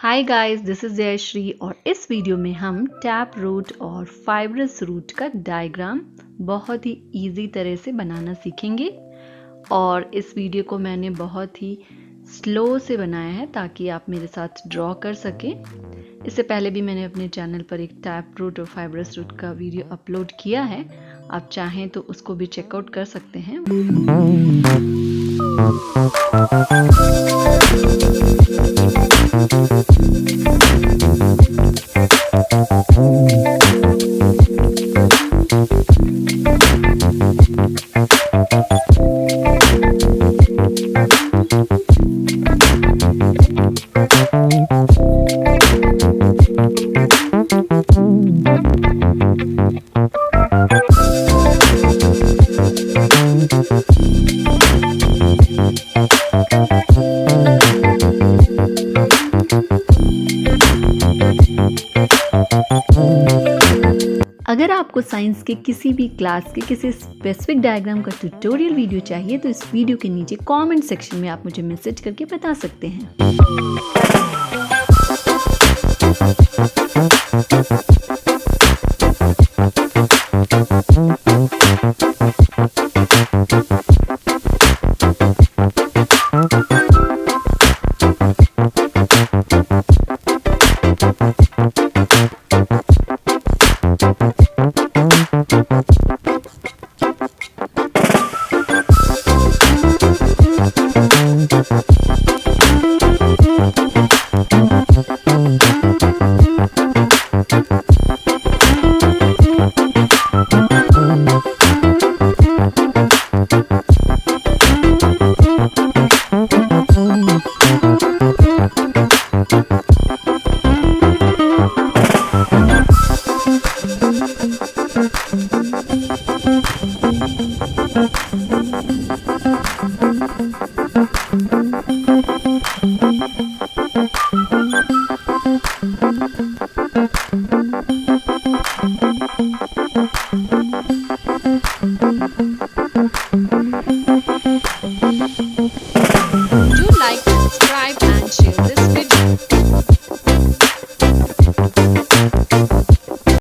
Hi guys, this is Jayashree और इस video में हम टैप रूट और फाइब्रस रूट का डायग्राम बहुत ही इजी तरह से बनाना सीखेंगे। और इस वीडियो को मैंने बहुत ही स्लो से बनाया है ताकि आप मेरे साथ ड्रॉ कर सकें। इससे पहले भी मैंने अपने चैनल पर एक टैप रूट और फाइब्रस रूट का वीडियो अपलोड किया है, आप चाहें तो उसको भी चेकआउट कर सकते हैं। अगर आपको साइंस के किसी भी क्लास के किसी स्पेसिफिक डायग्राम का ट्यूटोरियल वीडियो चाहिए तो इस वीडियो के नीचे कमेंट सेक्शन में आप मुझे मैसेज करके बता सकते हैं।